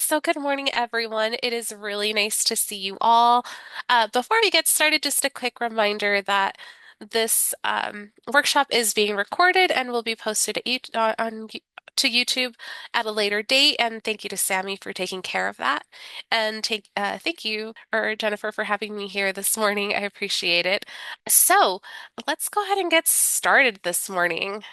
So good morning, everyone. It is really nice to see you all. Before we get started, just a quick reminder that this workshop is being recorded and will be posted to YouTube at a later date. And thank you to Sammy for taking care of that. And thank you, or Jennifer, for having me here this morning. I appreciate it. So let's go ahead and get started this morning.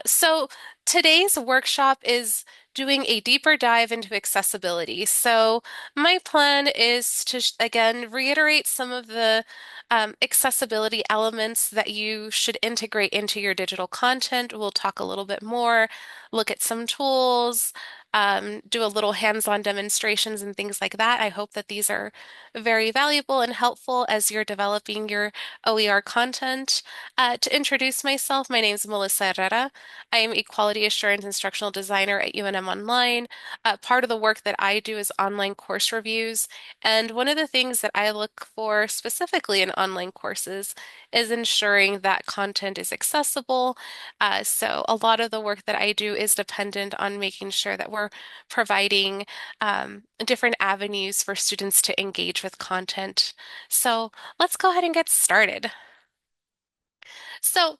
So today's workshop is doing a deeper dive into accessibility. So my plan is to, again, reiterate some of the accessibility elements that you should integrate into your digital content. We'll talk a little bit more, look at some tools, do a little hands-on demonstrations and things like that. I hope that these are very valuable and helpful as you're developing your OER content. To introduce myself, my name is Melissa Herrera. I am a quality assurance instructional designer at UNM Online. Part of the work that I do is online course reviews. And one of the things that I look for specifically in online courses is ensuring that content is accessible. So a lot of the work that I do is dependent on making sure that we're providing different avenues for students to engage with content. So let's go ahead and get started. So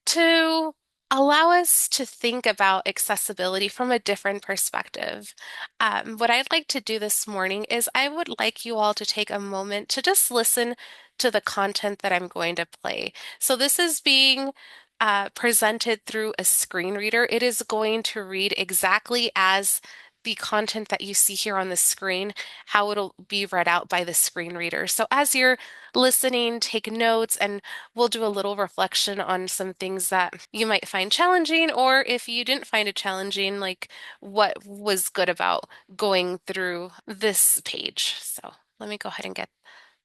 to allow us to think about accessibility from a different perspective. What I'd like to do this morning is I would like you all to take a moment to just listen to the content that I'm going to play. So this is being presented through a screen reader. It is going to read exactly as the content that you see here on the screen, how it'll be read out by the screen reader. So as you're listening, take notes, and we'll do a little reflection on some things that you might find challenging, or if you didn't find it challenging, like what was good about going through this page. So let me go ahead and get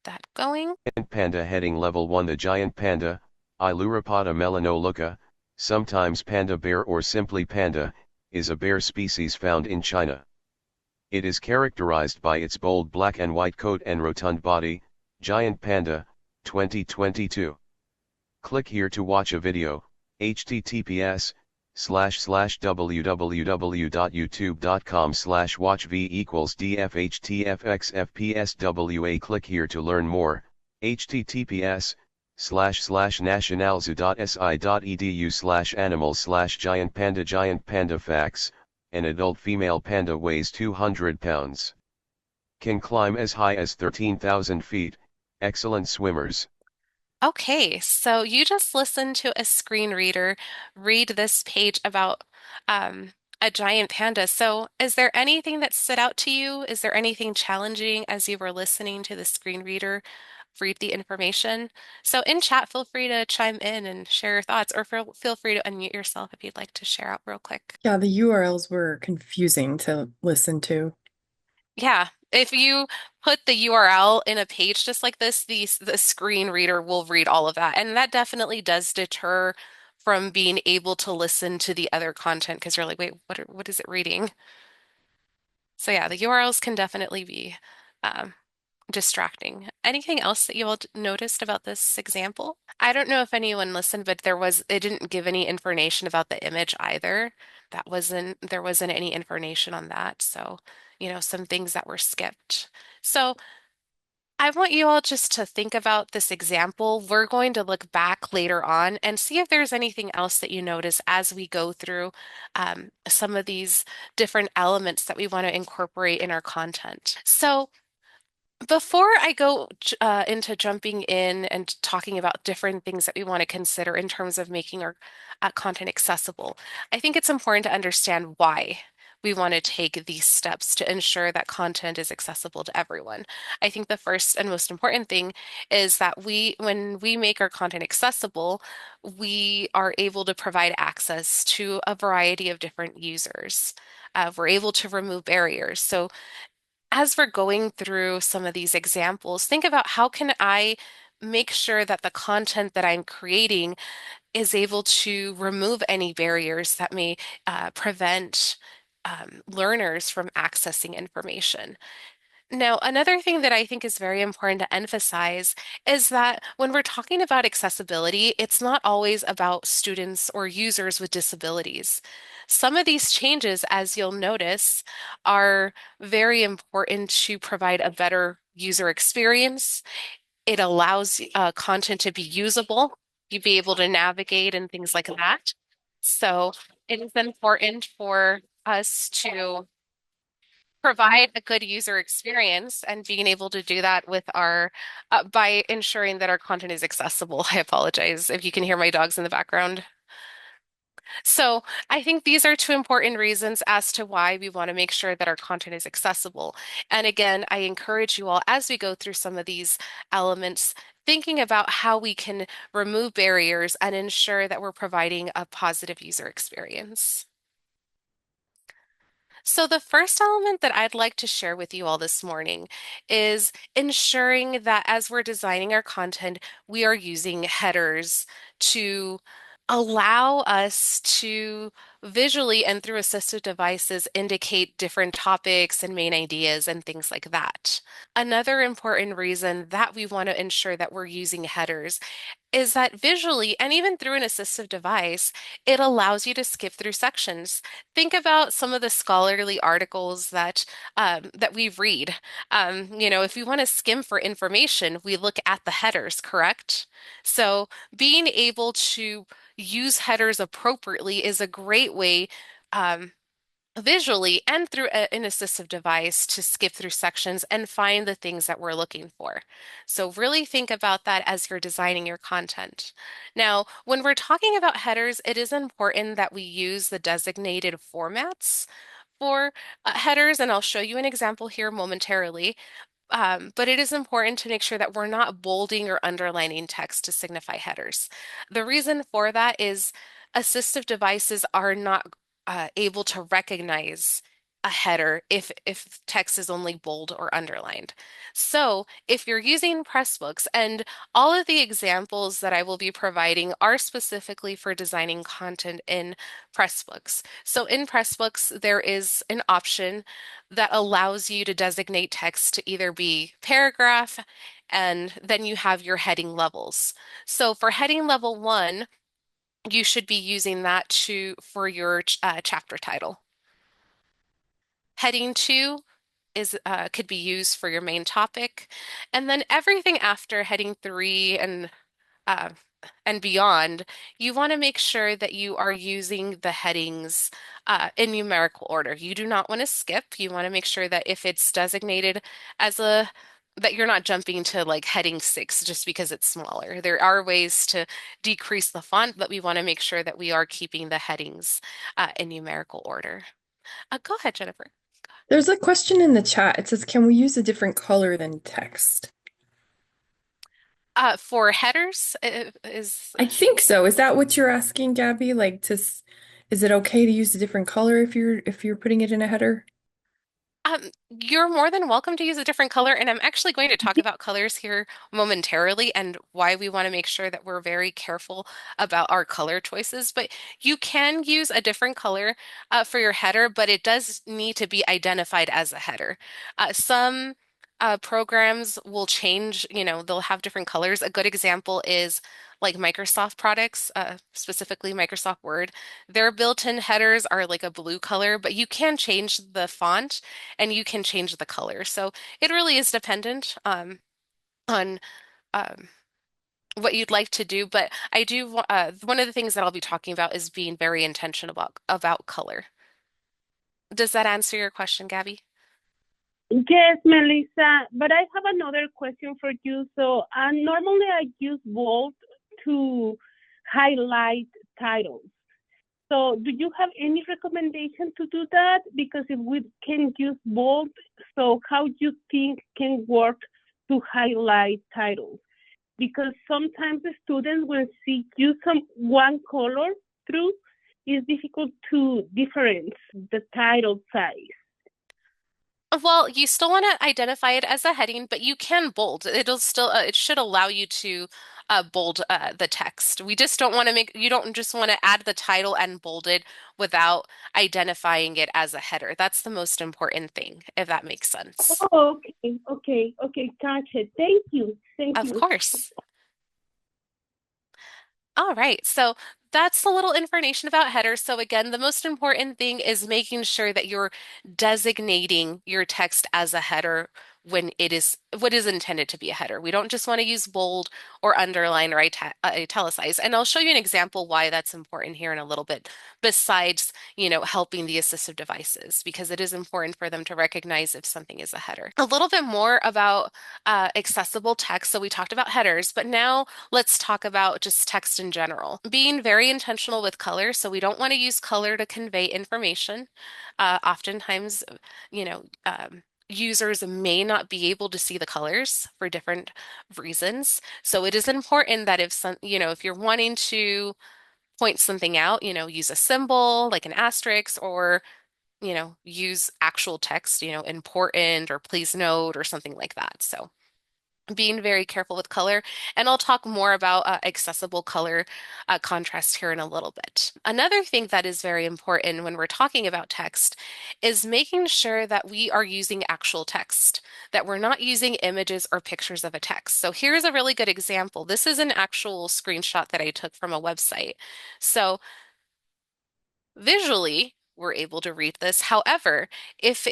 that going. Giant panda heading level 1. The giant panda, Ailuropoda melanoleuca, sometimes panda bear or simply panda, is a bear species found in China. It is characterized by its bold black and white coat and rotund body. Giant Panda, 2022. Click here to watch a video. https://www.youtube.com/watchv=dfhtfxfpswa. Click here to learn more. https://nationalzoo.si.edu/animals/giant panda. Giant panda facts: an adult female panda weighs 200 pounds. Can climb as high as 13,000 feet, excellent swimmers. Okay, so you just listened to a screen reader read this page about a giant panda. So, is there anything that stood out to you? Is there anything challenging as you were listening to the screen reader read the information? So, in chat, feel free to chime in and share your thoughts, or feel free to unmute yourself if you'd like to share out real quick. Yeah, the URLs were confusing to listen to. Yeah, if you put the URL in a page just like this, the screen reader will read all of that. And that definitely does deter from being able to listen to the other content because you're like, wait, what is it reading? So yeah, the URLs can definitely be um, distracting. Anything else that you all noticed about this example? I don't know if anyone listened, but it didn't give any information about the image either. There wasn't any information on that. So, some things that were skipped. So I want you all just to think about this example. We're going to look back later on and see if there's anything else that you notice as we go through some of these different elements that we want to incorporate in our content. So before I go into jumping in and talking about different things that we want to consider in terms of making our content accessible, I think it's important to understand why we want to take these steps to ensure that content is accessible to everyone. I think the first and most important thing is that when we make our content accessible, we are able to provide access to a variety of different users. We're able to remove barriers. So as we're going through some of these examples, think about how can I make sure that the content that I'm creating is able to remove any barriers that may prevent learners from accessing information. Now, another thing that I think is very important to emphasize is that when we're talking about accessibility, it's not always about students or users with disabilities. Some of these changes, as you'll notice, are very important to provide a better user experience. It allows content to be usable, you be able to navigate and things like that. So it is important for us to provide a good user experience and being able to do that with our by ensuring that our content is accessible. I apologize if you can hear my dogs in the background. So I think these are two important reasons as to why we want to make sure that our content is accessible. And again, I encourage you all as we go through some of these elements, thinking about how we can remove barriers and ensure that we're providing a positive user experience. So, the first element that I'd like to share with you all this morning is ensuring that as we're designing our content, we are using headers to allow us to visually and through assistive devices indicate different topics and main ideas and things like that. Another important reason that we want to ensure that we're using headers is that visually and even through an assistive device, it allows you to skip through sections. Think about some of the scholarly articles that we read. If we want to skim for information, we look at the headers, correct? So being able to use headers appropriately is a great way. Um, Visually and through an assistive device to skip through sections and find the things that we're looking for. So really think about that as you're designing your content. Now, when we're talking about headers, it is important that we use the designated formats for headers, and I'll show you an example here momentarily. But it is important to make sure that we're not bolding or underlining text to signify headers. The reason for that is assistive devices are not able to recognize a header if text is only bold or underlined. So if you're using Pressbooks, and all of the examples that I will be providing are specifically for designing content in Pressbooks. So in Pressbooks, there is an option that allows you to designate text to either be paragraph, and then you have your heading levels. So for heading level 1, you should be using that to for your chapter title. Heading 2 is could be used for your main topic, and then everything after heading 3 uh, and beyond, you want to make sure that you are using the headings in numerical order. You do not want to skip. You want to make sure that if it's designated as a that you're not jumping to like heading 6 just because it's smaller. There are ways to decrease the font, but we want to make sure that we are keeping the headings in numerical order. Go ahead, Jennifer. There's a question in the chat. It says, can we use a different color than text? For headers, is I think so. Is that what you're asking, Gabby? Is it okay to use a different color if you're putting it in a header? You're more than welcome to use a different color, and I'm actually going to talk about colors here momentarily and why we want to make sure that we're very careful about our color choices. But you can use a different color for your header, but it does need to be identified as a header. Some programs will change, they'll have different colors. A good example is like Microsoft products, specifically Microsoft Word. Their built-in headers are like a blue color, but you can change the font and you can change the color. So it really is dependent on um, what you'd like to do. But one of the things that I'll be talking about is being very intentional about color. Does that answer your question, Gabby? Yes, Melissa, but I have another question for you. So, normally I use bold to highlight titles. So, do you have any recommendation to do that? Because if we can use bold, so how do you think can work to highlight titles? Because sometimes the students will see use one color through, it's difficult to difference the title size. Well, you still want to identify it as a heading, but you can bold. It'll still, it should allow you to bold the text. We just don't want to make, you don't just want to add the title and bold it without identifying it as a header. That's the most important thing, if that makes sense. Oh, okay, gotcha. Thank Of you. course. All right, so that's a little information about headers. So again, the most important thing is making sure that you're designating your text as a header when it is what is intended to be a header. We don't just want to use bold or underline or italicize. And I'll show you an example why that's important here in a little bit, besides, helping the assistive devices, because it is important for them to recognize if something is a header. A little bit more about accessible text. So we talked about headers, but now let's talk about just text in general. Being very intentional with color. So we don't want to use color to convey information. Oftentimes, users may not be able to see the colors for different reasons. So it is important that if you're wanting to point something out, use a symbol like an asterisk or, use actual text, important or please note or something like that. So being very careful with color. And I'll talk more about accessible color contrast here in a little bit. Another thing that is very important when we're talking about text is making sure that we are using actual text, that we're not using images or pictures of a text. So here's a really good example. This is an actual screenshot that I took from a website. So visually, we're able to read this. However, if a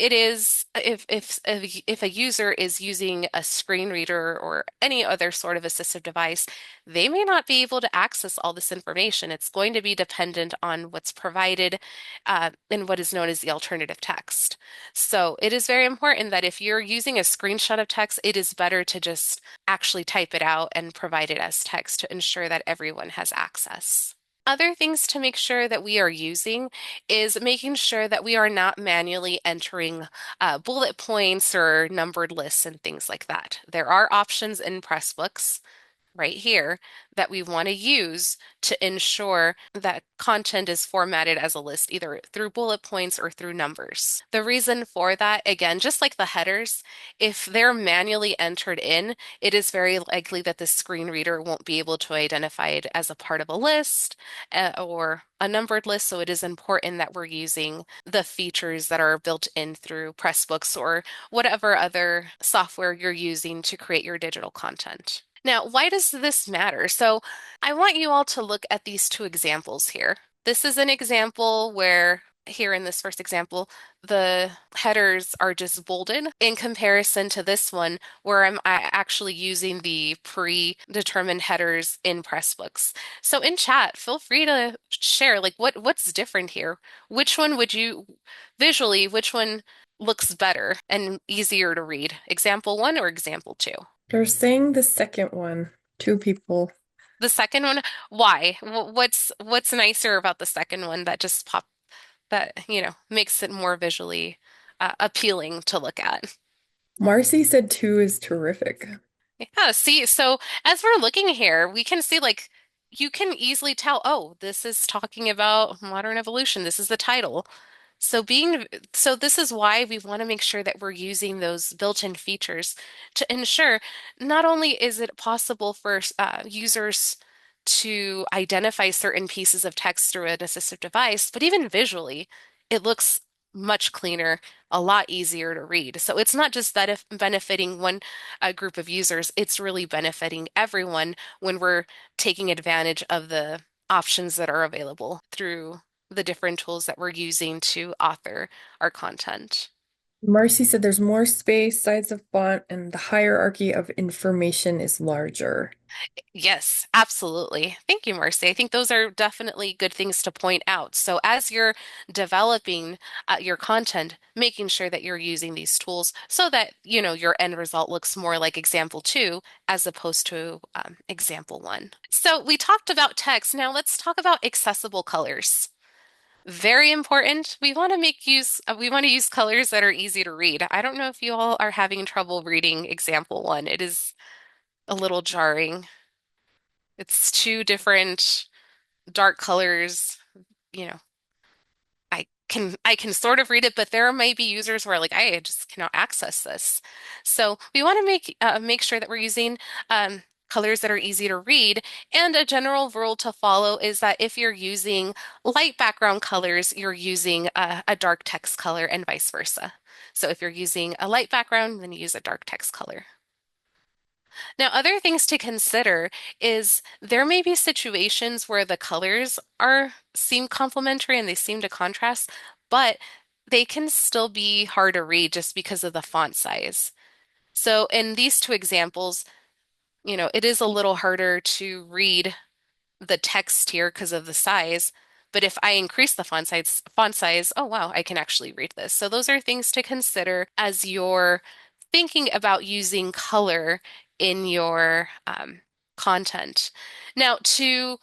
user is using a screen reader or any other sort of assistive device, they may not be able to access all this information. It's going to be dependent on what's provided in what is known as the alternative text. So it is very important that if you're using a screenshot of text, it is better to just actually type it out and provide it as text to ensure that everyone has access. Other things to make sure that we are using is making sure that we are not manually entering bullet points or numbered lists and things like that. There are options in Pressbooks right here that we want to use to ensure that content is formatted as a list, either through bullet points or through numbers. The reason for that, again, just like the headers, if they're manually entered in, it is very likely that the screen reader won't be able to identify it as a part of a list or a numbered list. So it is important that we're using the features that are built in through Pressbooks or whatever other software you're using to create your digital content. Now, why does this matter? So I want you all to look at these two examples here. This is an example where here in this first example, the headers are just bolded in comparison to this one where I'm actually using the predetermined headers in Pressbooks. So in chat, feel free to share like what's different here. Which one would you visually, which one looks better and easier to read? Example one or example two? They're saying the second one. Two people. The second one, why? What's nicer about the second one that just makes it more visually appealing to look at? Marcy said two is terrific. Yeah, see, so as we're looking here, we can see like you can easily tell, oh, this is talking about modern evolution. This is the title. So this is why we want to make sure that we're using those built-in features to ensure not only is it possible for users to identify certain pieces of text through an assistive device, but even visually, it looks much cleaner, a lot easier to read. So it's not just that if benefiting one group of users, it's really benefiting everyone when we're taking advantage of the options that are available through the different tools that we're using to author our content. Marcy said there's more space, size of font, and the hierarchy of information is larger. Yes, absolutely. Thank you, Marcy. I think those are definitely good things to point out. So as you're developing your content, making sure that you're using these tools so that, your end result looks more like example two as opposed to example one. So we talked about text. Now let's talk about accessible colors. Very important. We want to use colors that are easy to read. I don't know if you all are having trouble reading example one. It is a little jarring. It's two different dark colors. You know, I can sort of read it, but there might be users who are like, I just cannot access this. So we want to make sure that we're using colors that are easy to read. And a general rule to follow is that if you're using light background colors, you're using a dark text color and vice versa. So if you're using a light background, then you use a dark text color. Now, other things to consider is there may be situations where the colors are seem complementary and they seem to contrast, but they can still be hard to read just because of the font size. So in these two examples, it is a little harder to read the text here because of the size. But if I increase the font size, oh wow, I can actually read this. So those are things to consider as you're thinking about using color in your content. Now, to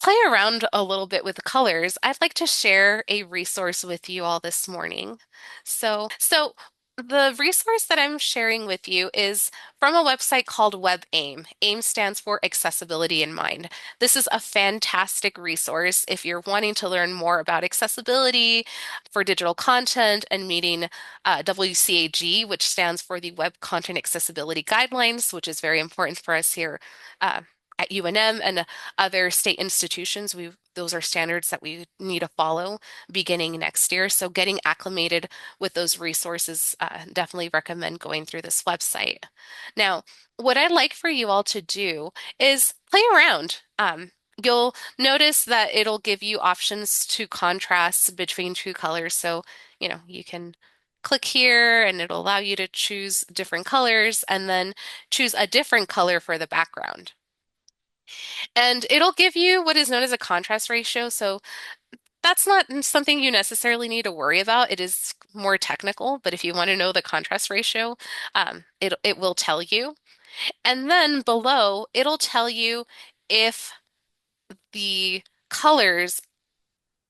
play around a little bit with colors, I'd like to share a resource with you all this morning. So the resource that I'm sharing with you is from a website called WebAIM. AIM stands for Accessibility in Mind. This is a fantastic resource if you're wanting to learn more about accessibility for digital content and meeting WCAG, which stands for the Web Content Accessibility Guidelines, which is very important for us here at UNM and other state institutions. Those are standards that we need to follow beginning next year. So getting acclimated with those resources, definitely recommend going through this website. Now, what I'd like for you all to do is play around. You'll notice that it'll give you options to contrast between two colors. So, you can click here and it'll allow you to choose different colors and then choose a different color for the background. And it'll give you what is known as a contrast ratio. So that's not something you necessarily need to worry about. It is more technical, but if you want to know the contrast ratio, it will tell you. And then below, it'll tell you if the colors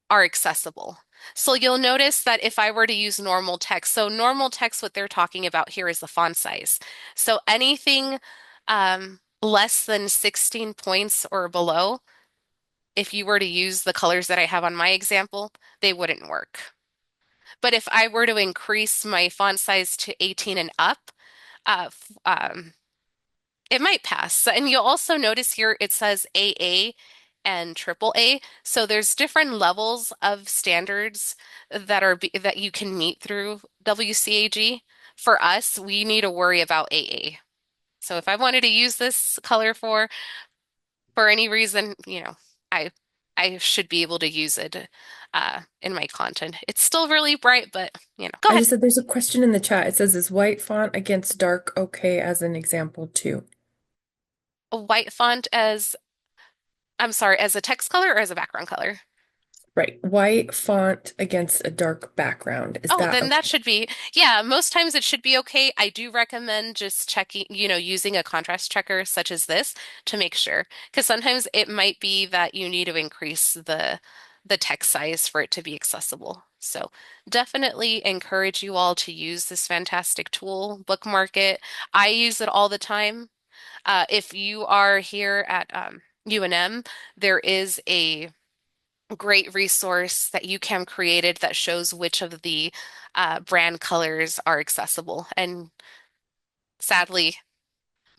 are accessible. So you'll notice that if I were to use normal text, so normal text, what they're talking about here is the font size. So anything less than 16 points or below, if you were to use the colors that I have on my example, they wouldn't work. But if I were to increase my font size to 18 and up, uh, it might pass. And you'll also notice here it says AA and AAA. So there's different levels of standards that you can meet through WCAG. For us, we need to worry about AA. So if I wanted to use this color for any reason, I I should be able to use it in my content. It's still really bright, but go I ahead. just said there's a question in the chat. It says, is white font against dark okay as an example too? A white font as, I'm sorry, as a text color or as a background color? Right. White font against a dark background. Is Oh, that then that okay? should be, yeah, most times it should be okay. I do recommend just checking, using a contrast checker such as this to make sure. Because sometimes it might be that you need to increase the text size for it to be accessible. So definitely encourage you all to use this fantastic tool, bookmark it. I use it all the time. If you are here at UNM, there is a great resource that UCAM created that shows which of the brand colors are accessible. And sadly,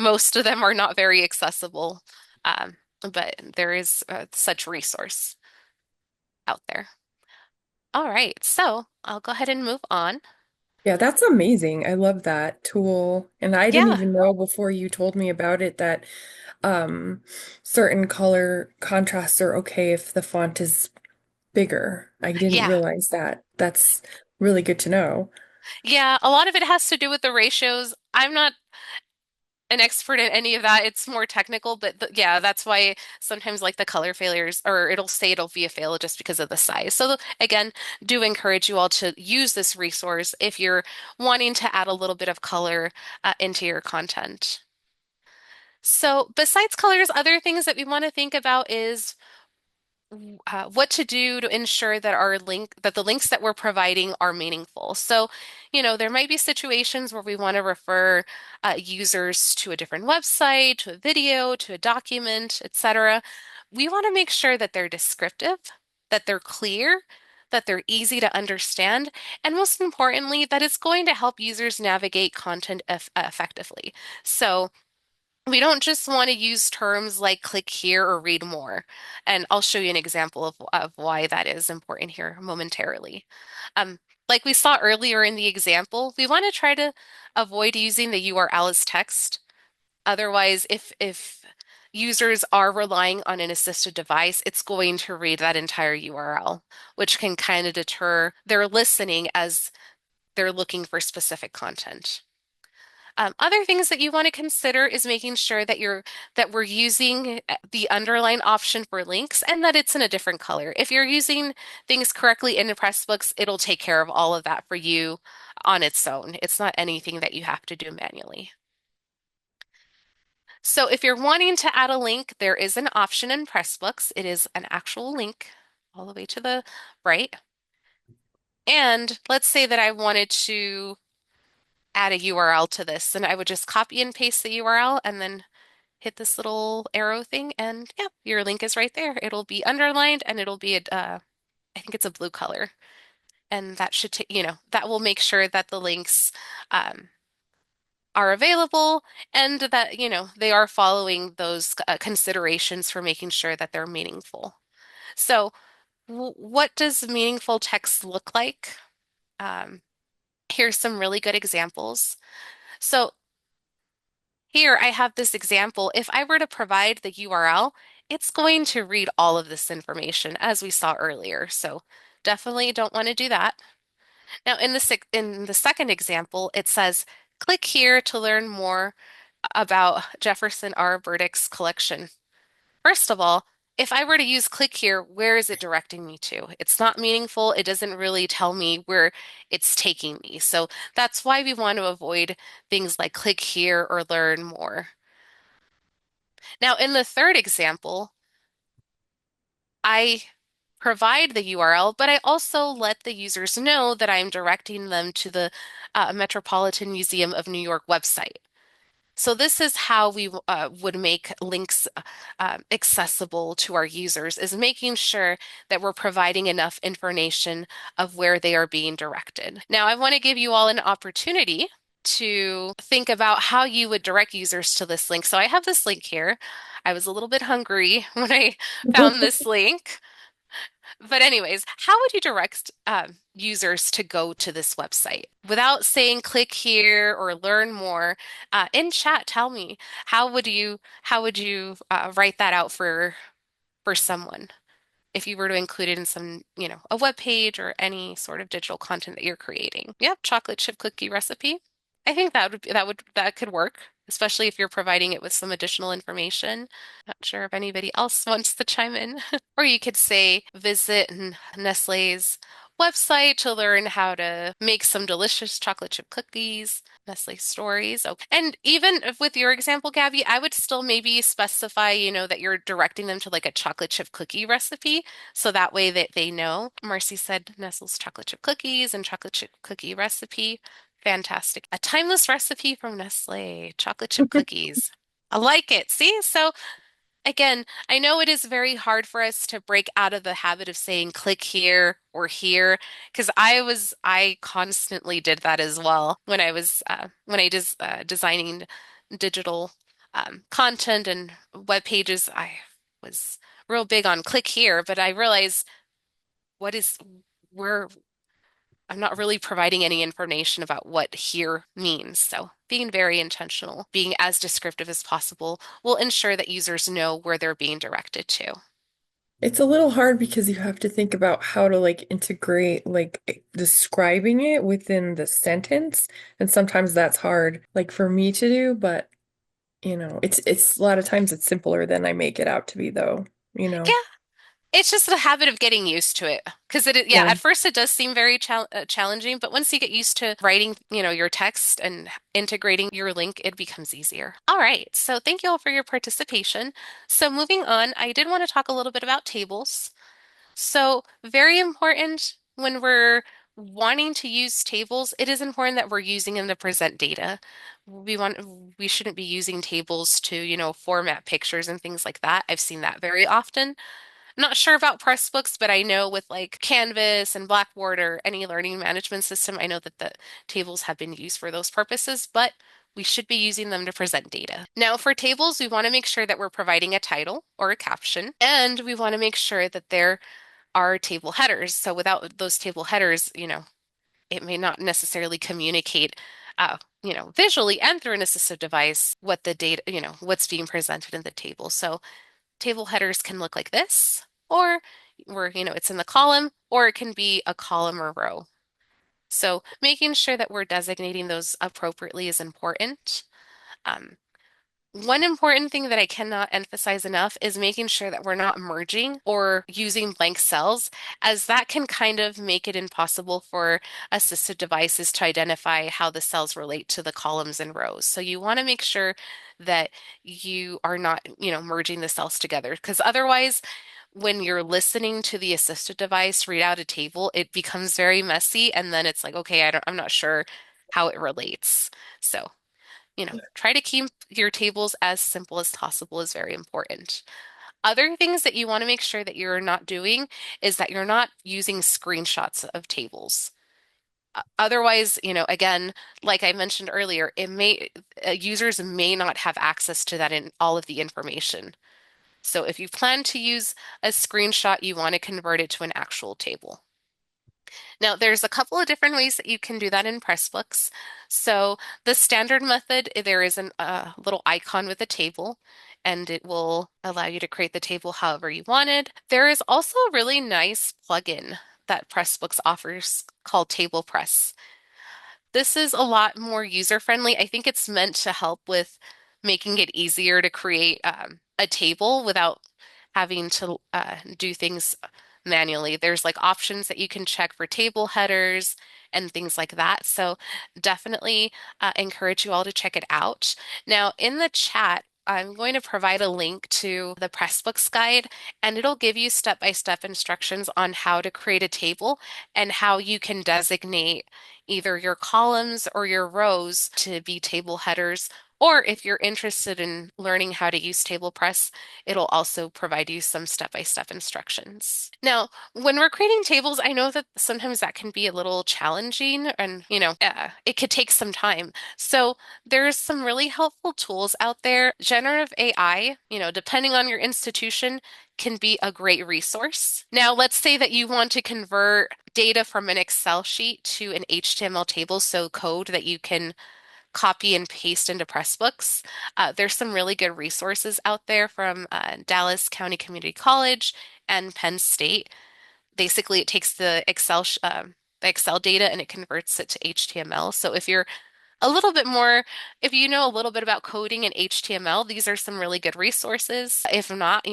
most of them are not very accessible, but there is such resource out there. All right, so I'll go ahead and move on. Yeah, that's amazing. I love that tool. And I didn't Yeah, even know before you told me about it that um certain color contrasts are okay if the font is bigger. I didn't yeah, realize that. That's really good to know. yeah. A lot of it has to do with the ratios. I'm not an expert in any of that. It's more technical, but yeah, that's why sometimes like the color failures, or it'll say it'll be a fail just because of the size. So again, do encourage you all to use this resource if you're wanting to add a little bit of color into your content. So besides colors, other things that we want to think about is what to do to ensure that that the links that we're providing are meaningful. So, there might be situations where we want to refer users to a different website, to a video, to a document, etc. We want to make sure that they're descriptive, that they're clear, that they're easy to understand, and most importantly, that it's going to help users navigate content effectively. So, We don't just want to use terms like click here or read more. And I'll show you an example of why that is important here momentarily. Um, like we saw earlier in the example, we want to try to avoid using the URL as text. Otherwise, if users are relying on an assisted device, it's going to read that entire URL, which can kind of deter their listening as they're looking for specific content. Other things that you want to consider is making sure that we're using the underline option for links and that it's in a different color. If you're using things correctly in Pressbooks, it'll take care of all of that for you on its own. It's not anything that you have to do manually. So if you're wanting to add a link, there is an option in Pressbooks. It is an actual link all the way to the right. And let's say that I wanted to add a URL to this, and I would just copy and paste the URL and then hit this little arrow thing, and yeah, your link is right there. It'll be underlined and it'll be I think it's a blue color. And that should take, that will make sure that the links um, are available and that, they are following those considerations for making sure that they're meaningful. So, what does meaningful text look like? Um, Here's some really good examples. So, here I have this example. If I were to provide the URL, it's going to read all of this information as we saw earlier. So definitely don't want to do that. Now in the second example, it says, click here to learn more about Jefferson R. Burdick's collection. First of all, if I were to use click here, where is it directing me to? It's not meaningful. It doesn't really tell me where it's taking me. So that's why we want to avoid things like click here or learn more. Now, in the third example, I provide the URL, but I also let the users know that I'm directing them to the Metropolitan Museum of New York website. So this is how we would make links accessible to our users, is making sure that we're providing enough information of where they are being directed. Now, I want to give you all an opportunity to think about how you would direct users to this link. So I have this link here. I was a little bit hungry when I found this link. But anyways, how would you direct users to go to this website without saying click here or learn more? In chat, tell me how would you write that out for someone if you were to include it in some, a web page or any sort of digital content that you're creating. Yep, chocolate chip cookie recipe. I think that could work, especially if you're providing it with some additional information. Not sure if anybody else wants to chime in. Or you could say visit Nestle's website to learn how to make some delicious chocolate chip cookies. Nestle stories. Okay. And even with your example, Gabby, I would still maybe specify, that you're directing them to like a chocolate chip cookie recipe. So that way that they know. Marcy said Nestle's chocolate chip cookies and chocolate chip cookie recipe. Fantastic. A timeless recipe from Nestle, chocolate chip cookies. I like it. See? So again, I know it is very hard for us to break out of the habit of saying click here or here because I constantly did that as well when I was designing digital content and web pages. I was real big on click here, but I realized what is where I'm not really providing any information about what here means. So being very intentional, being as descriptive as possible will ensure that users know where they're being directed to. It's a little hard because you have to think about how to like integrate like describing it within the sentence. And sometimes that's hard like for me to do, but it's a lot of times it's simpler than I make it out to be though. Yeah, it's just a habit of getting used to it. Because yeah, Yeah. at first it does seem very challenging, but once you get used to writing, your text and integrating your link, it becomes easier. All right, so thank you all for your participation. So moving on, I did want to talk a little bit about tables. So, very important when we're wanting to use tables, it is important that we're using them to present data. We shouldn't be using tables to, format pictures and things like that. I've seen that very often. Not sure about Pressbooks, but I know with like Canvas and Blackboard or any learning management system, I know that the tables have been used for those purposes, but We should be using them to present data. Now, for tables, we want to make sure that we're providing a title or a caption, and we want to make sure that there are table headers. So without those table headers, it may not necessarily communicate, visually and through an assistive device what the data, what's being presented in the table. So table headers can look like this, or where, it's in the column, or it can be a column or row. So making sure that we're designating those appropriately is important. Um, One important thing that I cannot emphasize enough is making sure that we're not merging or using blank cells, as that can kind of make it impossible for assistive devices to identify how the cells relate to the columns and rows. So you want to make sure that you are not, merging the cells together, because otherwise, when you're listening to the assistive device read out a table, it becomes very messy, and then it's like, okay, I'm not sure how it relates. So try to keep your tables as simple as possible is very important. Other things that you want to make sure that you're not doing is that you're not using screenshots of tables. Otherwise, again, like I mentioned earlier, users may not have access to that in all of the information. So if you plan to use a screenshot, you want to convert it to an actual table. Now, there's a couple of different ways that you can do that in Pressbooks. So the standard method, there is a little icon with a table, and it will allow you to create the table however you wanted. There is also a really nice plugin that Pressbooks offers called Table Press. This is a lot more user-friendly. I think it's meant to help with making it easier to create a table without having to do things manually. There's like options that you can check for table headers and things like that. So definitely encourage you all to check it out. Now, in the chat, I'm going to provide a link to the Pressbooks guide, and it'll give you step-by-step instructions on how to create a table and how you can designate either your columns or your rows to be table headers. Or if you're interested in learning how to use Table Press, it'll also provide you some step-by-step instructions. Now, when we're creating tables, I know that sometimes that can be a little challenging and, it could take some time. So there's some really helpful tools out there. Generative AI, depending on your institution, can be a great resource. Now, let's say that you want to convert data from an Excel sheet to an HTML table, so code that you can copy and paste into Pressbooks. There's some really good resources out there from Dallas County Community College and Penn State. Basically, it takes the Excel data and it converts it to HTML. So if you know a little bit about coding in HTML, these are some really good resources. If not,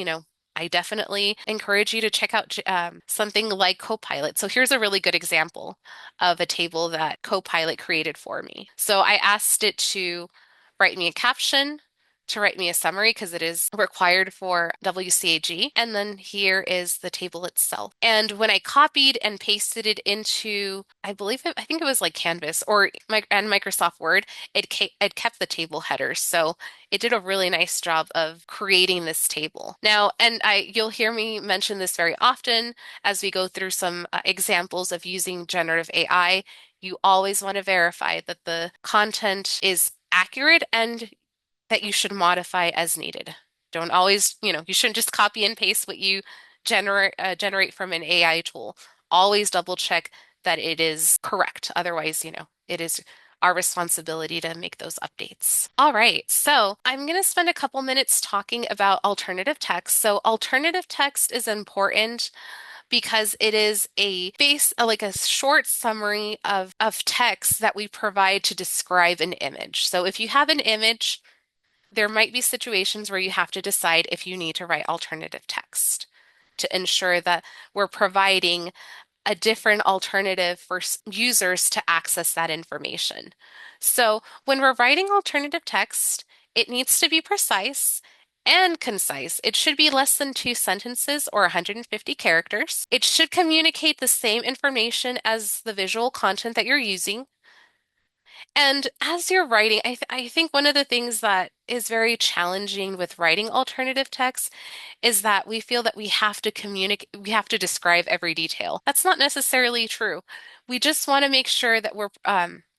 I definitely encourage you to check out something like Copilot. So here's a really good example of a table that Copilot created for me. So I asked it to write me a caption, to write me a summary because it is required for WCAG. And then here is the table itself. And when I copied and pasted it into, I think it was like Canvas and Microsoft Word, it kept the table headers. So it did a really nice job of creating this table. Now, you'll hear me mention this very often as we go through some examples of using generative AI. You always want to verify that the content is accurate and that you should modify as needed. Don't always, you shouldn't just copy and paste what you generate from an AI tool. Always double check that it is correct. Otherwise, it is our responsibility to make those updates. All right, so I'm going to spend a couple minutes talking about alternative text. So alternative text is important because it is like a short summary of text that we provide to describe an image. So if you have an image, there might be situations where you have to decide if you need to write alternative text to ensure that we're providing a different alternative for users to access that information. So when we're writing alternative text, it needs to be precise and concise. It should be less than 2 sentences or 150 characters. It should communicate the same information as the visual content that you're using. And as you're writing, I think one of the things that is very challenging with writing alternative text is that we feel that we have to communicate, we have to describe every detail. That's not necessarily true. We just want to make sure that we're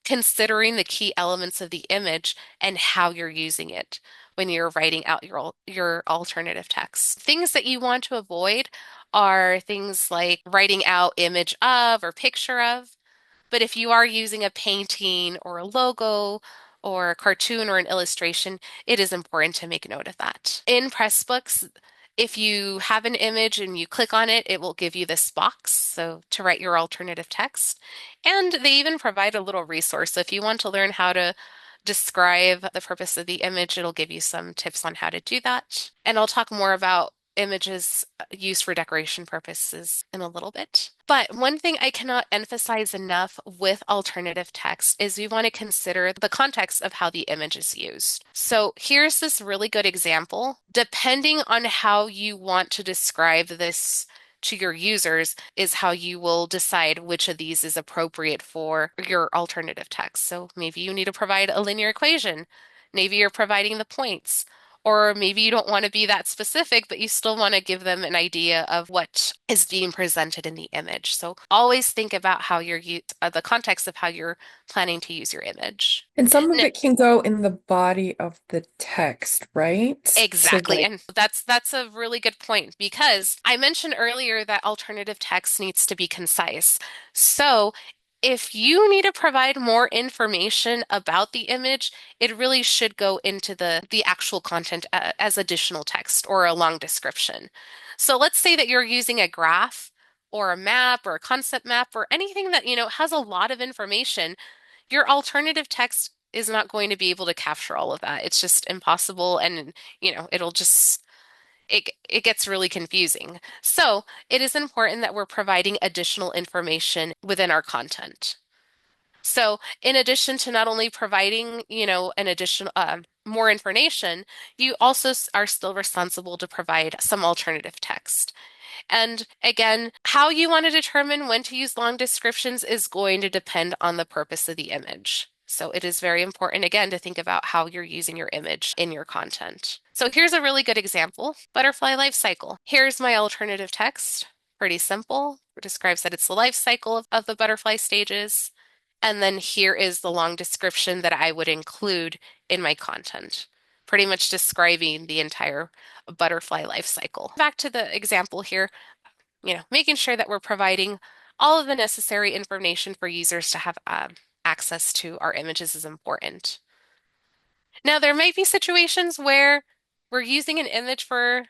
considering the key elements of the image and how you're using it when you're writing out your alternative text. Things that you want to avoid are things like writing out image of or picture of. But if you are using a painting or a logo or a cartoon or an illustration, it is important to make note of that. In Pressbooks, if you have an image and you click on it, it will give you this box, so to write your alternative text. And they even provide a little resource. So if you want to learn how to describe the purpose of the image, it'll give you some tips on how to do that. And I'll talk more about images used for decoration purposes in a little bit. But one thing I cannot emphasize enough with alternative text is we want to consider the context of how the image is used. So here's this really good example. Depending on how you want to describe this to your users is how you will decide which of these is appropriate for your alternative text. So maybe you need to provide a linear equation. Maybe you're providing the points. Or maybe you don't want to be that specific, but you still want to give them an idea of what is being presented in the image. So always think about how you're the context of how you're planning to use your image. And some of N- it can go in the body of the text, right? To Exactly. like, And that's a really good point because I mentioned earlier that alternative text needs to be concise. So if you need to provide more information about the image, it really should go into the actual content as additional text or a long description. So let's say that you're using a graph or a map or a concept map or anything that, has a lot of information. Your alternative text is not going to be able to capture all of that. It's just impossible and it'll just it gets really confusing. So, it is important that we're providing additional information within our content. So, in addition to not only providing, an additional more information, you also are still responsible to provide some alternative text. And again, how you want to determine when to use long descriptions is going to depend on the purpose of the image. So it is very important, again, to think about how you're using your image in your content. So here's a really good example, butterfly life cycle. Here's my alternative text. Pretty simple. It describes that it's the life cycle of the butterfly stages. And then here is the long description that I would include in my content, pretty much describing the entire butterfly life cycle. Back to the example here, making sure that we're providing all of the necessary information for users to have access to our images is important. Now, there might be situations where we're using an image for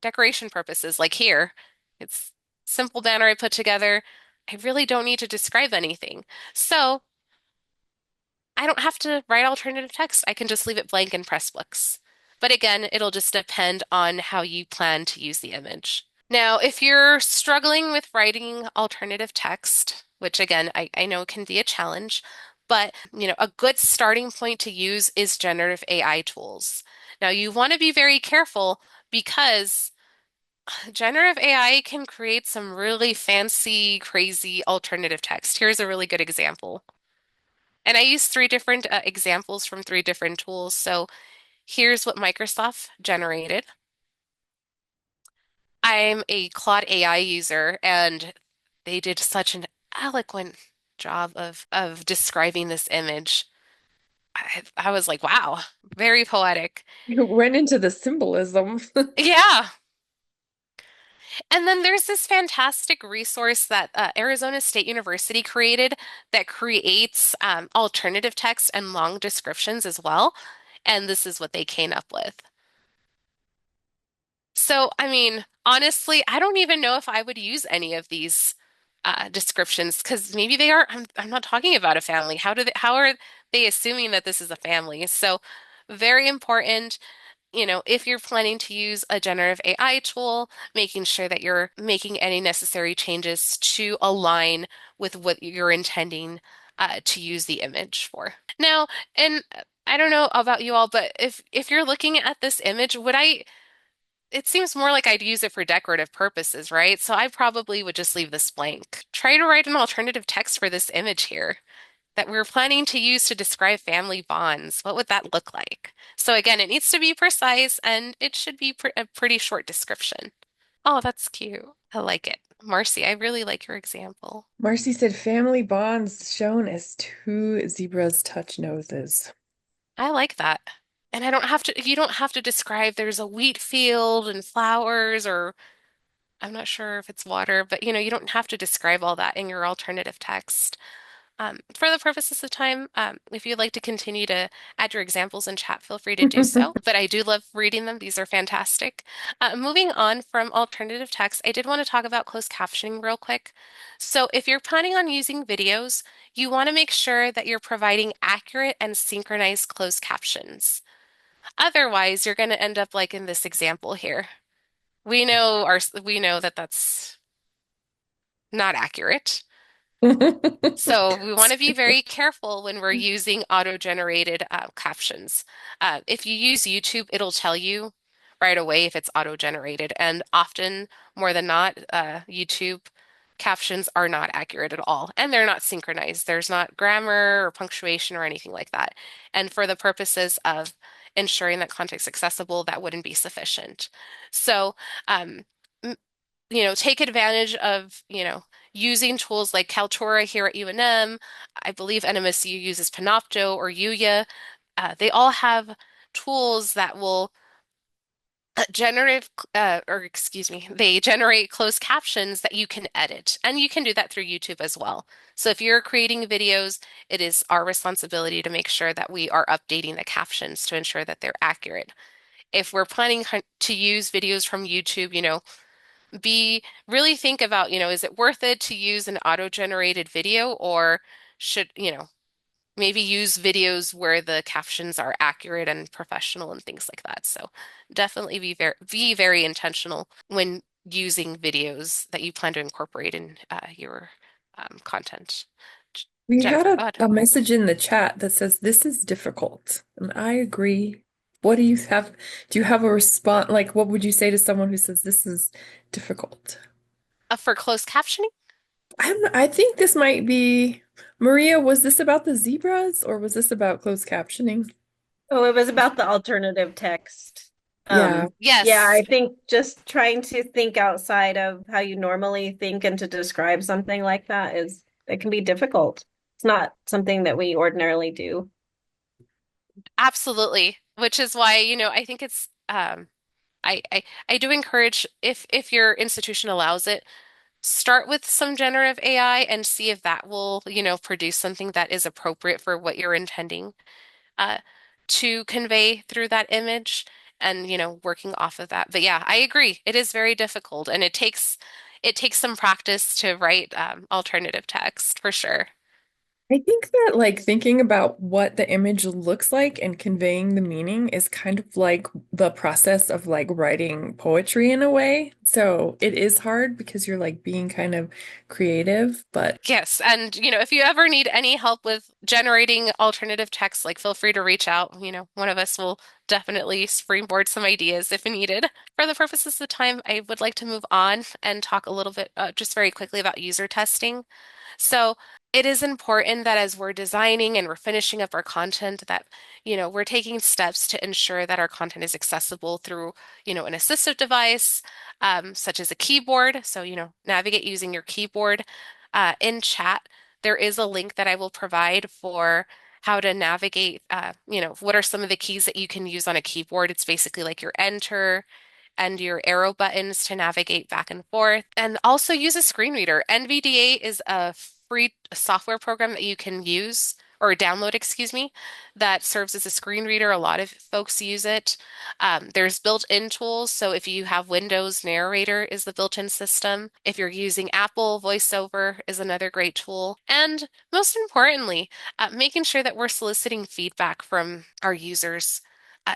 decoration purposes, like here. It's simple banner I put together. I really don't need to describe anything. So I don't have to write alternative text. I can just leave it blank in Pressbooks. But again, it'll just depend on how you plan to use the image. Now, if you're struggling with writing alternative text, which again, I know can be a challenge, but a good starting point to use is generative AI tools. Now, you want to be very careful because generative AI can create some really fancy, crazy alternative text. Here's a really good example. And I used three different examples from three different tools. So here's what Microsoft generated. I'm a Claude AI user, and they did such an eloquent job of describing this image. I was like, wow, very poetic. you went into the symbolism. Yeah. And then there's this fantastic resource that Arizona State University created that creates alternative text and long descriptions as well. And this is what they came up with. So, I mean, honestly, I don't even know if I would use any of these descriptions because maybe they are. I'm not talking about a family. How are they assuming that this is a family? So, very important, if you're planning to use a generative AI tool, making sure that you're making any necessary changes to align with what you're intending to use the image for. Now, and I don't know about you all, but if you're looking at this image, it seems more like I'd use it for decorative purposes, right? So I probably would just leave this blank. Try to write an alternative text for this image here that we're planning to use to describe family bonds. What would that look like? So again, it needs to be precise and it should be a pretty short description. Oh, that's cute. I like it. Marcy, I really like your example. Marcy said family bonds shown as two zebras touch noses. I like that. And I don't have to, you don't have to describe there's a wheat field and flowers, or I'm not sure if it's water, but you don't have to describe all that in your alternative text. For the purposes of time, if you'd like to continue to add your examples in chat, feel free to do so. But I do love reading them. These are fantastic. Moving on from alternative text, I did want to talk about closed captioning real quick. So if you're planning on using videos, you want to make sure that you're providing accurate and synchronized closed captions. Otherwise, you're going to end up like in this example here. We know that that's not accurate. So we want to be very careful when we're using auto-generated captions. If you use YouTube, it'll tell you right away if it's auto-generated, and often, more than not, YouTube captions are not accurate at all, and they're not synchronized. There's not grammar or punctuation or anything like that. And for the purposes of ensuring that content's accessible, that wouldn't be sufficient. So, um, take advantage of, using tools like Kaltura here at UNM. I believe NMSU uses Panopto or Yuya. They all have tools that will they generate closed captions that you can edit. And you can do that through YouTube as well. So if you're creating videos, it is our responsibility to make sure that we are updating the captions to ensure that they're accurate. If we're planning to use videos from YouTube, be really think about, is it worth it to use an auto-generated video, or should, maybe use videos where the captions are accurate and professional and things like that. So definitely be very intentional when using videos that you plan to incorporate in your content. We had Jennifer, go ahead. a message in the chat that says this is difficult, and I agree. What do you have? Do you have a response? Like, what would you say to someone who says this is difficult? For closed captioning? I think this might be Maria, was this about the zebras or was this about closed captioning? Oh, it was about the alternative text. Yeah. Yeah, Yes, I think just trying to think outside of how you normally think and to describe something like that it can be difficult. It's not something that we ordinarily do. absolutely. Which is why, I think it's I do encourage, if your institution allows it, start with some generative AI and see if that will, produce something that is appropriate for what you're intending uh, to convey through that image, and, working off of that. But yeah, I agree. It is very difficult, and it takes some practice to write alternative text for sure. I think that like thinking about what the image looks like and conveying the meaning is kind of like the process of like writing poetry in a way. So it is hard because you're like being kind of creative, but Yes, and if you ever need any help with generating alternative text, like feel free to reach out. One of us will definitely springboard some ideas if needed. For the purposes of the time, I would like to move on and talk a little bit, just very quickly, about user testing. So it is important that as we're designing and we're finishing up our content, that, we're taking steps to ensure that our content is accessible through, an assistive device, such as a keyboard. So, navigate using your keyboard. In chat, there is a link that I will provide for how to navigate, what are some of the keys that you can use on a keyboard. It's basically like your enter and your arrow buttons to navigate back and forth. And also use a screen reader. NVDA is a free software program that you can use or download, excuse me, that serves as a screen reader. A lot of folks use it. There's built-in tools. So if you have Windows, Narrator is the built-in system. If you're using Apple, VoiceOver is another great tool. And most importantly, making sure that we're soliciting feedback from our users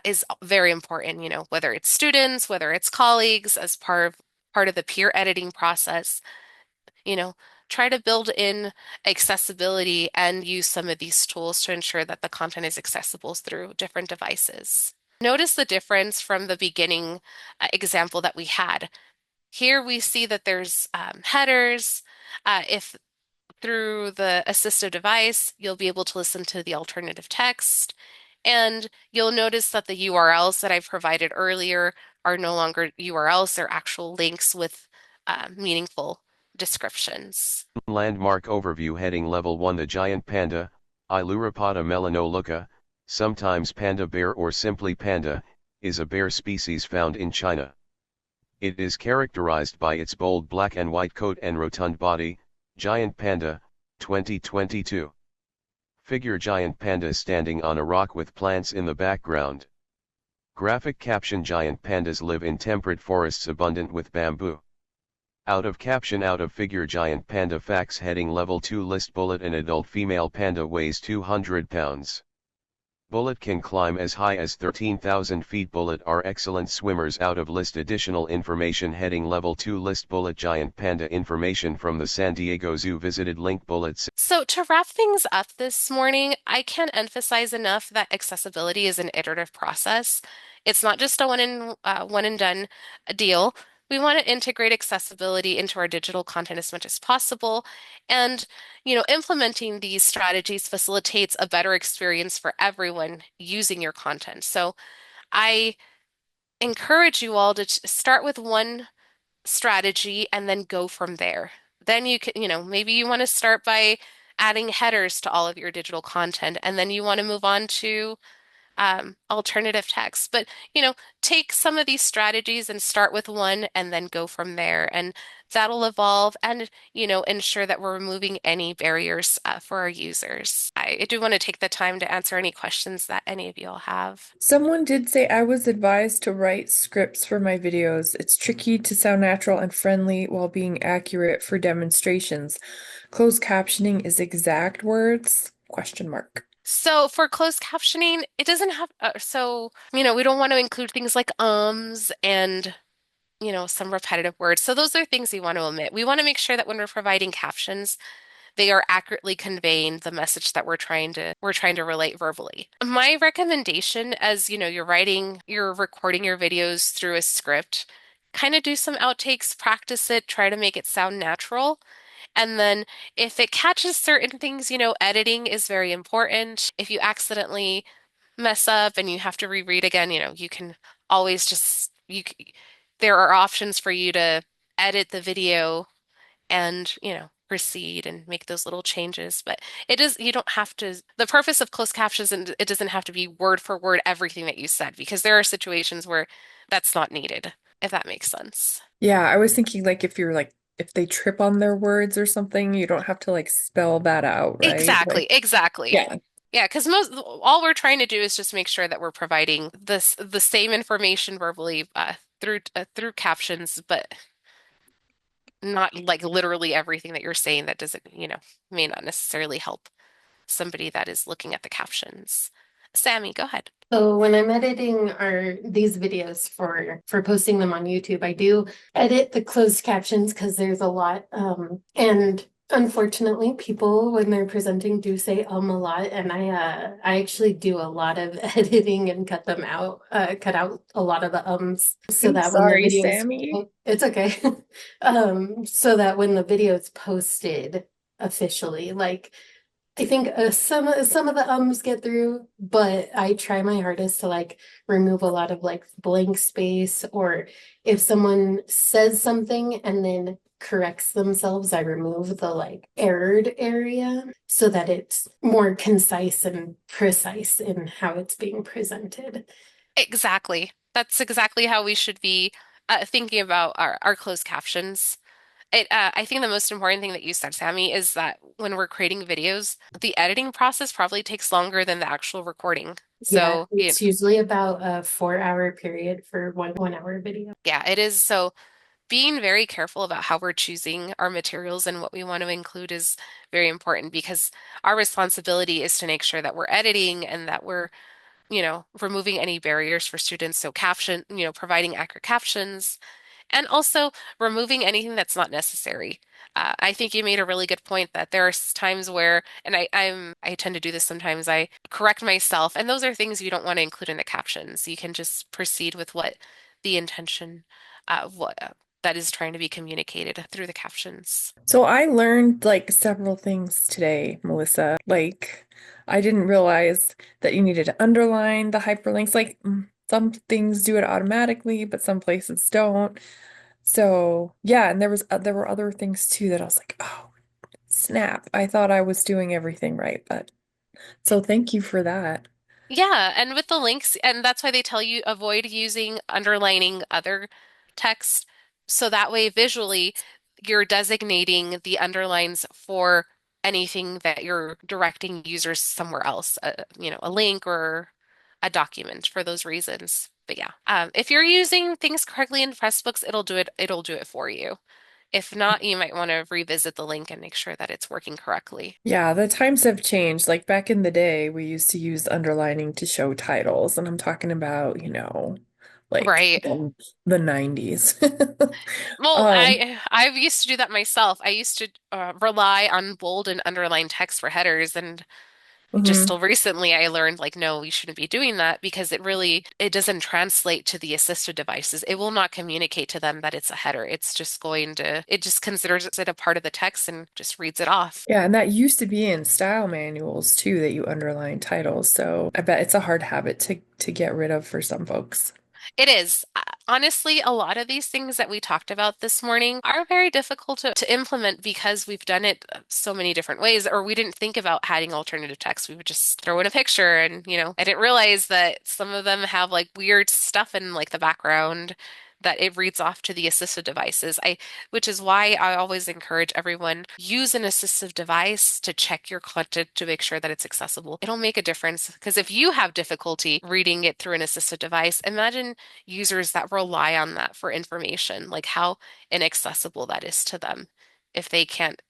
is very important, whether it's students, whether it's colleagues, as part of the peer editing process, you know, try to build in accessibility and use some of these tools to ensure that the content is accessible through different devices. Notice the difference from the beginning example that we had. Here we see that there's headers. If through the assistive device, you'll be able to listen to the alternative text. And you'll notice that the URLs that I provided earlier are no longer URLs, they're actual links with meaningful descriptions. Landmark overview heading level 1. The giant panda, Ailuropoda melanoluca, sometimes panda bear or simply panda, is a bear species found in China. It is characterized by its bold black and white coat and rotund body. Giant panda, 2022. Figure giant panda standing on a rock with plants in the background. Graphic caption: giant pandas live in temperate forests abundant with bamboo. Out of caption: out of figure giant panda facts heading level 2 list bullet: an adult female panda weighs 200 pounds. Bullet can climb as high as 13,000 feet. Bullet are excellent swimmers. Out of list additional information heading level 2 list bullet: giant panda information from the San Diego Zoo visited link. Bullets. So to wrap things up this morning, I can't emphasize enough that accessibility is an iterative process. It's not just a one and done deal. We want to integrate accessibility into our digital content as much as possible. And, implementing these strategies facilitates a better experience for everyone using your content. So I encourage you all to start with one strategy and then go from there. Then you can, maybe you want to start by adding headers to all of your digital content, and then you want to move on to alternative text. But, take some of these strategies and start with one and then go from there. And that'll evolve and, ensure that we're removing any barriers for our users. I do want to take the time to answer any questions that any of you all have. Someone did say I was advised to write scripts for my videos. It's tricky to sound natural and friendly while being accurate for demonstrations. Closed captioning is exact words? Question mark. So for closed captioning, it doesn't have, we don't want to include things like and, some repetitive words. So those are things we want to omit. We want to make sure that when we're providing captions, they are accurately conveying the message that we're trying to relate verbally. My recommendation as, you're recording your videos through a script, kind of do some outtakes, practice it, try to make it sound natural. And then if it catches certain things, editing is very important. If you accidentally mess up and you have to reread again, you can always there are options for you to edit the video and, proceed and make those little changes. But you don't have to, the purpose of closed captions, and it doesn't have to be word for word everything that you said, because there are situations where that's not needed, if that makes sense. Yeah, I was thinking like if they trip on their words or something, you don't have to like spell that out, right? Exactly, exactly. Yeah. Yeah, because all we're trying to do is just make sure that we're providing the same information verbally through captions, but not like literally everything that you're saying that doesn't, may not necessarily help somebody that is looking at the captions. Sammy, go ahead. So when I'm editing these videos for posting them on YouTube, I do edit the closed captions because there's a lot. And unfortunately, people when they're presenting do say a lot, and I actually do a lot of editing and cut out a lot of the so I'm that when the sorry, videos, Sammy. it's okay. So that when the video is posted officially, like I think some of the ums get through, but I try my hardest to like remove a lot of like blank space, or if someone says something and then corrects themselves, I remove the like errored area so that it's more concise and precise in how it's being presented. Exactly. That's exactly how we should be thinking about our closed captions. I think the most important thing that you said, Sammy, is that when we're creating videos, the editing process probably takes longer than the actual recording. Yeah, So, it's usually about a 4 hour period for one hour video. yeah, it is. So being very careful about how we're choosing our materials and what we want to include is very important, because our responsibility is to make sure that we're editing and that we're, removing any barriers for students. So providing accurate captions, and also removing anything that's not necessary. I think you made a really good point that there are times where, and I tend to do this sometimes, I correct myself, and those are things you don't want to include in the captions. You can just proceed with what the intention what that is trying to be communicated through the captions. So I learned like several things today, Melissa. Like I didn't realize that you needed to underline the hyperlinks. Like some things do it automatically, but some places don't. So yeah, and there were other things too that I was like, oh, snap. I thought I was doing everything right, but so thank you for that. Yeah, and with the links, and that's why they tell you avoid using underlining other text. So that way, visually, you're designating the underlines for anything that you're directing users somewhere else, a link or a document for those reasons. But yeah, if you're using things correctly in Pressbooks, it'll do it for you. If not, you might want to revisit the link and make sure that it's working correctly. Yeah, the times have changed. Like back in the day, we used to use underlining to show titles, and I'm talking about, like Right. the 90s. Well, Um, I've used to do that myself. I used to rely on bold and underlined text for headers, and just mhm. till recently I learned like no, you shouldn't be doing that because it doesn't translate to the assisted devices. It will not communicate to them that it's a header. It just considers it a part of the text and just reads it off. Yeah, and that used to be in style manuals too, that you underline titles. So I bet it's a hard habit to get rid of for some folks. It is. Honestly, a lot of these things that we talked about this morning are very difficult to implement because we've done it so many different ways, or we didn't think about adding alternative text. We would just throw in a picture and, I didn't realize that some of them have like weird stuff in like the background that it reads off to the assistive devices. Which is why I always encourage everyone use an assistive device to check your content to make sure that it's accessible. It'll make a difference because if you have difficulty reading it through an assistive device, imagine users that rely on that for information, like how inaccessible that is to them if they can't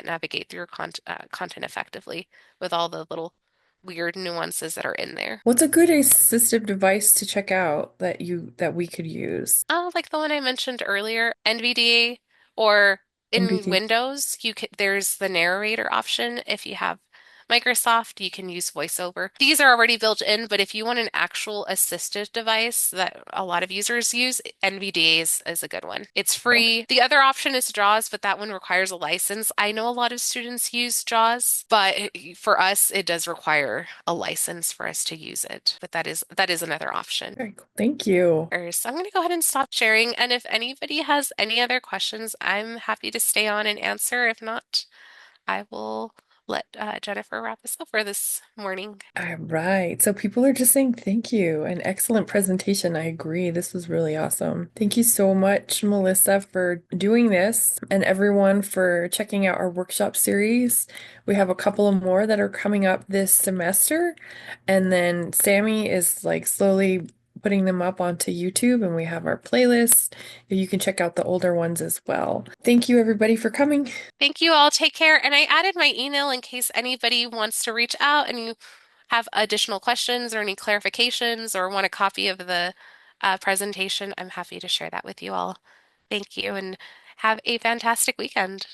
navigate through your content effectively with all the little weird nuances that are in there. What's a good assistive device to check out that we could use? Like the one I mentioned earlier, NVDA, or in NBT. Windows, there's the narrator option. If you have Microsoft, you can use VoiceOver. These are already built in, but if you want an actual assistive device that a lot of users use, NVDA is a good one. It's Okay. free. The other option is JAWS, but that one requires a license. I know a lot of students use JAWS, but for us, it does require a license for us to use it. But that is another option. Very cool. Thank you. So I'm going to go ahead and stop sharing. And if anybody has any other questions, I'm happy to stay on and answer. If not, I will let Jennifer wrap us up for this morning. All right. So people are just saying thank you. An excellent presentation. I agree. This was really awesome. Thank you so much, Melissa, for doing this and everyone for checking out our workshop series. We have a couple of more that are coming up this semester. And then Sammy is like slowly putting them up onto YouTube, and we have our playlist. You can check out the older ones as well. Thank you, everybody, for coming. Thank you all. Take care. And I added my email in case anybody wants to reach out and you have additional questions or any clarifications or want a copy of the presentation. I'm happy to share that with you all. Thank you and have a fantastic weekend.